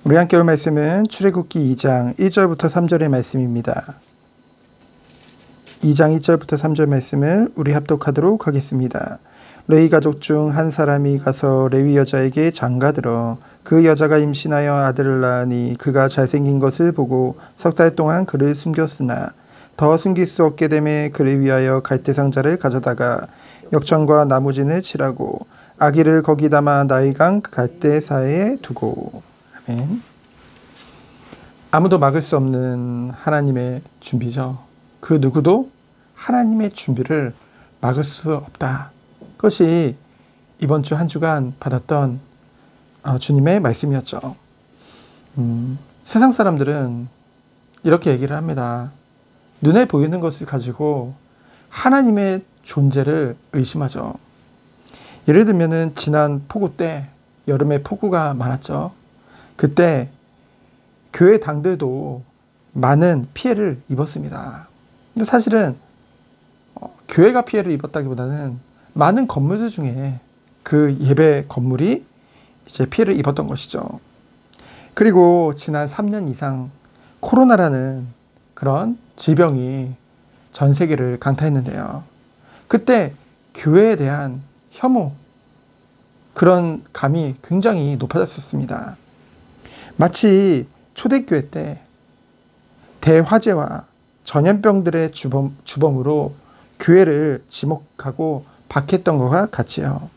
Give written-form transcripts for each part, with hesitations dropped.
우리 함께 올 말씀은 출애굽기 2장 1절부터 3절의 말씀입니다. 2장 1절부터 3절 말씀을 우리 합독하도록 하겠습니다. 레위 가족 중 한 사람이 가서 레위 여자에게 장가들어 그 여자가 임신하여 아들을 낳으니 그가 잘생긴 것을 보고 석 달 동안 그를 숨겼으나 더 숨길 수 없게 되매 그를 위하여 갈대 상자를 가져다가 역청과 나무진을 칠하고 아기를 거기 담아 나일강 갈대 사이에 두고. 아멘. 아무도 막을 수 없는 하나님의 준비죠. 그 누구도 하나님의 준비를 막을 수 없다. 그것이 이번 주 한 주간 받았던 주님의 말씀이었죠. 세상 사람들은 이렇게 얘기를 합니다. 눈에 보이는 것을 가지고 하나님의 존재를 의심하죠. 예를 들면은 지난 폭우 때, 여름에 폭우가 많았죠. 그때 교회 당들도 많은 피해를 입었습니다. 근데 사실은 교회가 피해를 입었다기보다는 많은 건물들 중에 그 예배 건물이 이제 피해를 입었던 것이죠. 그리고 지난 3년 이상 코로나라는 그런 질병이 전 세계를 강타했는데요. 그때 교회에 대한 혐오, 그런 감이 굉장히 높아졌었습니다. 마치 초대교회 때 대화재와 전염병들의 주범으로 교회를 지목하고 박했던 것과 같이요.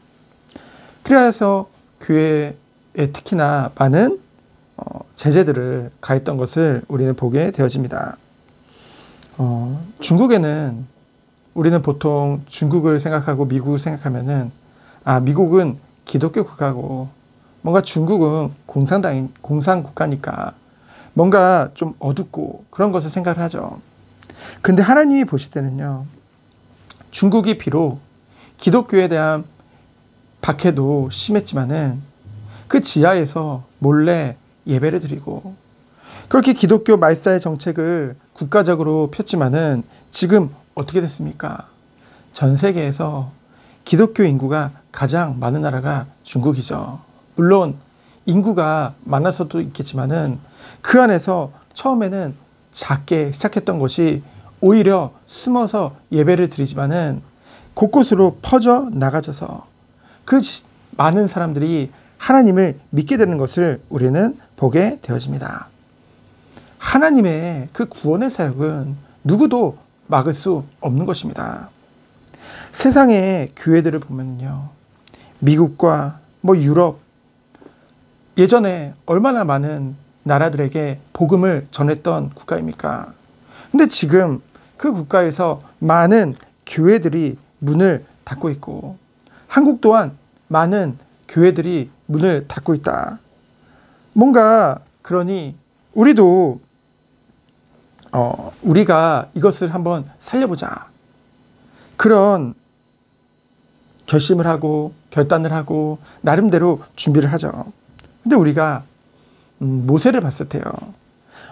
그래서 교회에 특히나 많은 제재들을 가했던 것을 우리는 보게 되어집니다. 중국에는 우리는 보통 중국을 생각하고 미국을 생각하면은 미국은 기독교 국가고 뭔가 중국은 공산 국가니까 뭔가 좀 어둡고 그런 것을 생각을 하죠. 근데 하나님이 보실 때는요, 중국이 비록 기독교에 대한 박해도 심했지만은 그 지하에서 몰래 예배를 드리고 그렇게 기독교 말살 정책을 국가적으로 폈지만은 지금 어떻게 됐습니까? 전 세계에서 기독교 인구가 가장 많은 나라가 중국이죠. 물론 인구가 많아서도 있겠지만은 그 안에서 처음에는 작게 시작했던 것이 오히려 숨어서 예배를 드리지만은 곳곳으로 퍼져 나가져서 그 많은 사람들이 하나님을 믿게 되는 것을 우리는 보게 되어집니다. 하나님의 그 구원의 사역은 누구도 막을 수 없는 것입니다. 세상의 교회들을 보면요, 미국과 유럽, 예전에 얼마나 많은 나라들에게 복음을 전했던 국가입니까? 근데 지금 그 국가에서 많은 교회들이 문을 닫고 있고 한국 또한 많은 교회들이 문을 닫고 있다. 뭔가 그러니 우리도 우리가 이것을 한번 살려보자. 그런 결심을 하고 결단을 하고 나름대로 준비를 하죠. 근데 우리가 모세를 봤을 때요,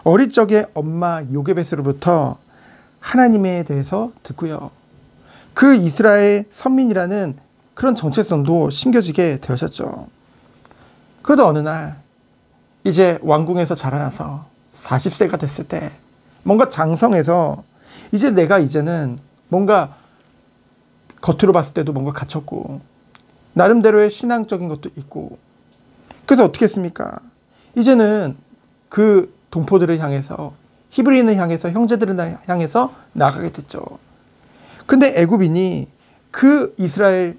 어릴 적에 엄마 요게벳으로부터 하나님에 대해서 듣고요, 그 이스라엘 선민이라는 그런 정체성도 심겨지게 되었었죠. 그러다 어느 날 이제 왕궁에서 자라나서 40세가 됐을 때 뭔가 장성해서 이제는 뭔가 겉으로 봤을 때도 뭔가 갇혔고 나름대로의 신앙적인 것도 있고, 그래서 어떻게 했습니까? 이제는 그 동포들을 향해서, 히브리인을 향해서, 형제들을 향해서 나가게 됐죠. 근데 애굽인이 그 이스라엘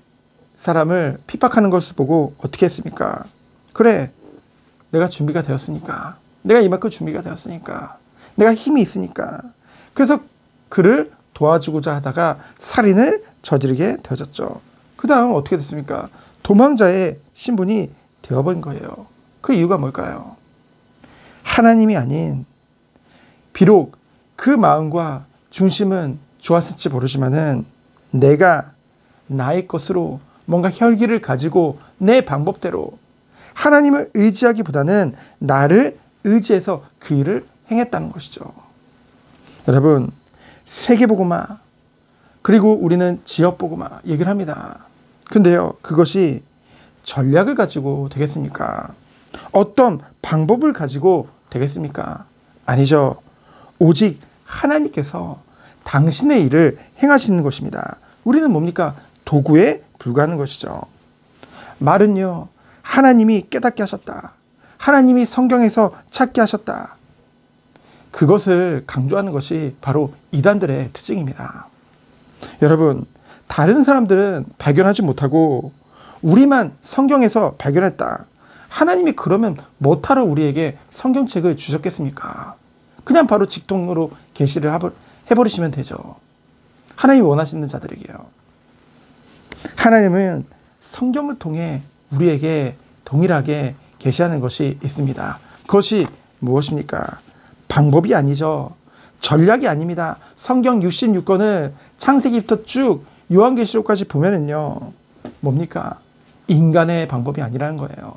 사람을 핍박하는 것을 보고 어떻게 했습니까? 그래, 내가 준비가 되었으니까, 내가 이만큼 준비가 되었으니까, 내가 힘이 있으니까. 그래서 그를 도와주고자 하다가 살인을 저지르게 되어졌죠. 그 다음 어떻게 됐습니까? 도망자의 신분이 되어버린 거예요. 그 이유가 뭘까요? 하나님이 아닌, 비록 그 마음과 중심은 좋았을지 모르지만은 내가 나의 것으로 뭔가 혈기를 가지고 내 방법대로 하나님을 의지하기보다는 나를 의지해서 그 일을 행했다는 것이죠. 여러분, 세계복음화, 그리고 우리는 지역복음화 얘기를 합니다. 근데요, 그것이 전략을 가지고 되겠습니까? 어떤 방법을 가지고 되겠습니까? 아니죠. 오직 하나님께서 당신의 일을 행하시는 것입니다. 우리는 뭡니까? 도구에 불과하는 것이죠. 말은요, 하나님이 깨닫게 하셨다. 하나님이 성경에서 찾게 하셨다. 그것을 강조하는 것이 바로 이단들의 특징입니다. 여러분, 다른 사람들은 발견하지 못하고 우리만 성경에서 발견했다. 하나님이 그러면 뭐하러 우리에게 성경책을 주셨겠습니까? 그냥 바로 직통으로 계시를 해버리시면 되죠. 하나님이 원하시는 자들에게요. 하나님은 성경을 통해 우리에게 동일하게 계시하는 것이 있습니다. 그것이 무엇입니까? 방법이 아니죠. 전략이 아닙니다. 성경 66권을 창세기부터 쭉 요한계시록까지 보면은요, 뭡니까? 인간의 방법이 아니라는 거예요.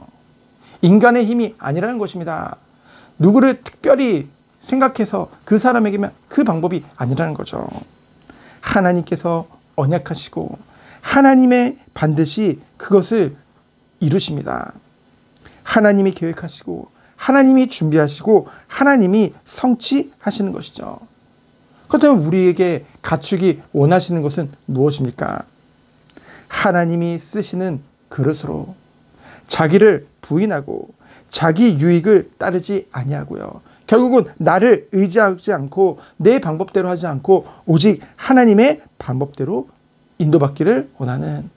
인간의 힘이 아니라는 것입니다. 누구를 특별히 생각해서 그 사람에게만 그 방법이 아니라는 거죠. 하나님께서 언약하시고 하나님의 반드시 그것을 이루십니다. 하나님이 계획하시고 하나님이 준비하시고 하나님이 성취하시는 것이죠. 그렇다면 우리에게 갖추기 원하시는 것은 무엇입니까? 하나님이 쓰시는 그릇으로 자기를 부인하고 자기 유익을 따르지 아니하고요. 결국은 나를 의지하지 않고 내 방법대로 하지 않고 오직 하나님의 방법대로 인도받기를 원하는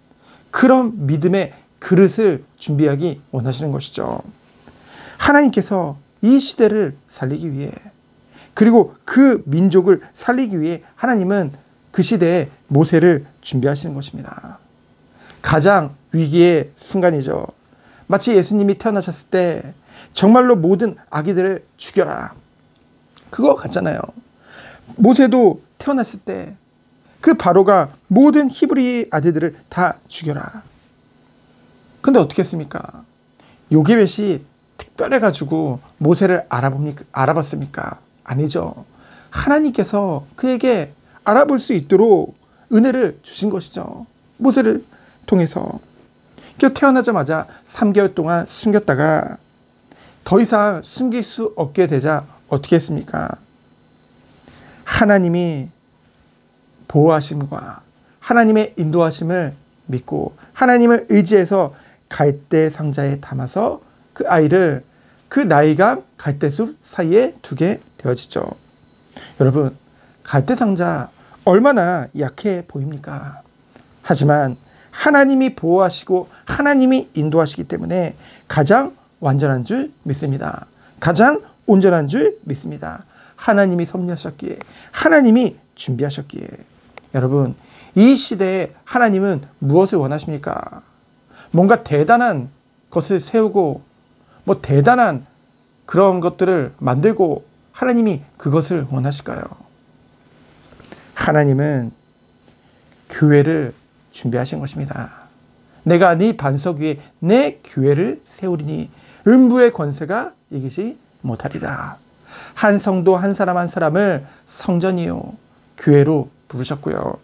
그런 믿음의 그릇을 준비하기 원하시는 것이죠. 하나님께서 이 시대를 살리기 위해 그리고 그 민족을 살리기 위해 하나님은 그 시대에 모세를 준비하시는 것입니다. 가장 위기의 순간이죠. 마치 예수님이 태어나셨을 때 정말로 모든 아기들을 죽여라. 그거 같잖아요. 모세도 태어났을 때 그 바로가 모든 히브리 아들들을 다 죽여라. 근데 어떻게 했습니까? 요게벳이 특별해가지고 모세를 알아봤습니까? 아니죠. 하나님께서 그에게 알아볼 수 있도록 은혜를 주신 것이죠. 모세를 통해서. 태어나자마자 3개월 동안 숨겼다가 더 이상 숨길 수 없게 되자 어떻게 했습니까? 하나님이 보호하심과 하나님의 인도하심을 믿고 하나님을 의지해서 갈대 상자에 담아서 그 아이를 그 나이강 갈대숲 사이에 두게 되어지죠. 여러분, 갈대 상자 얼마나 약해 보입니까? 하지만 하나님이 보호하시고 하나님이 인도하시기 때문에 가장 완전한 줄 믿습니다. 가장 온전한 줄 믿습니다. 하나님이 섭리하셨기에 하나님이 준비하셨기에. 여러분, 이 시대에 하나님은 무엇을 원하십니까? 뭔가 대단한 것을 세우고 뭐 대단한 그런 것들을 만들고 하나님이 그것을 원하실까요? 하나님은 교회를 준비하신 것입니다. 내가 네 반석 위에 내 교회를 세우리니 음부의 권세가 이기지 못하리라. 한 성도 한 사람 한 사람을 성전이요 교회로 부르셨고요.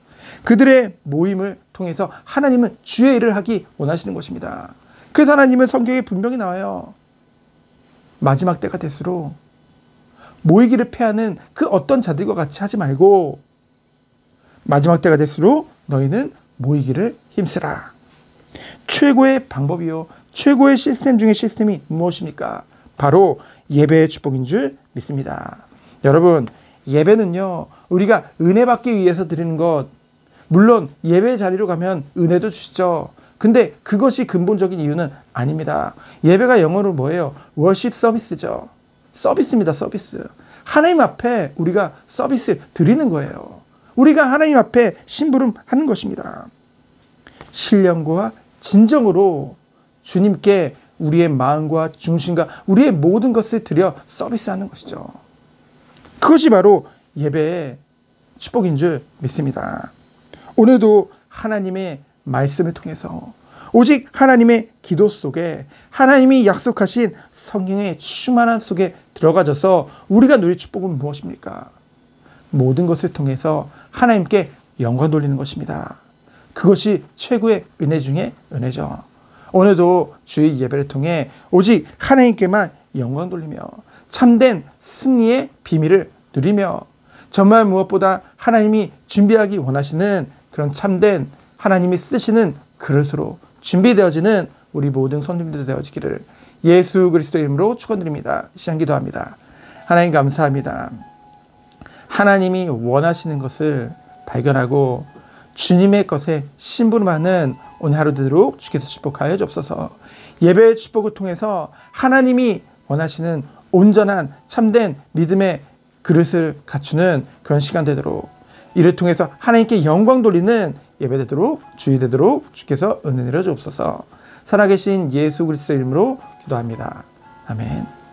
그들의 모임을 통해서 하나님은 주의 일을 하기 원하시는 것입니다. 그래서 하나님은 성경에 분명히 나와요. 마지막 때가 될수록 모이기를 패하는 그 어떤 자들과 같이 하지 말고 마지막 때가 될수록 너희는 모이기를 힘쓰라. 최고의 방법이요 최고의 시스템 중에 시스템이 무엇입니까? 바로 예배의 축복인 줄 믿습니다. 여러분, 예배는요 우리가 은혜 받기 위해서 드리는 것, 물론 예배 자리로 가면 은혜도 주시죠. 근데 그것이 근본적인 이유는 아닙니다. 예배가 영어로 뭐예요? 월십 서비스죠. 서비스입니다. 서비스. 하나님 앞에 우리가 서비스 드리는 거예요. 우리가 하나님 앞에 심부름하는 것입니다. 신령과 진정으로 주님께 우리의 마음과 중심과 우리의 모든 것을 드려 서비스하는 것이죠. 그것이 바로 예배의 축복인 줄 믿습니다. 오늘도 하나님의 말씀을 통해서 오직 하나님의 기도 속에 하나님이 약속하신 성령의 충만함 속에 들어가져서 우리가 누릴 축복은 무엇입니까? 모든 것을 통해서 하나님께 영광 돌리는 것입니다. 그것이 최고의 은혜 중에 은혜죠. 오늘도 주의 예배를 통해 오직 하나님께만 영광 돌리며 참된 승리의 비밀을 누리며 정말 무엇보다 하나님이 준비하기 원하시는 그런 참된 하나님이 쓰시는 그릇으로 준비되어지는 우리 모든 성도님들 되어지기를 예수 그리스도 이름으로 축원드립니다. 시간 기도합니다. 하나님 감사합니다. 하나님이 원하시는 것을 발견하고 주님의 것에 심부름하는 오늘 하루 되도록 주께서 축복하여 주옵소서. 예배의 축복을 통해서 하나님이 원하시는 온전한 참된 믿음의 그릇을 갖추는 그런 시간 되도록, 이를 통해서 하나님께 영광 돌리는 예배 되도록 주의 되도록 주께서 은혜 내려 주옵소서. 살아계신 예수 그리스도 이름으로 기도합니다. 아멘.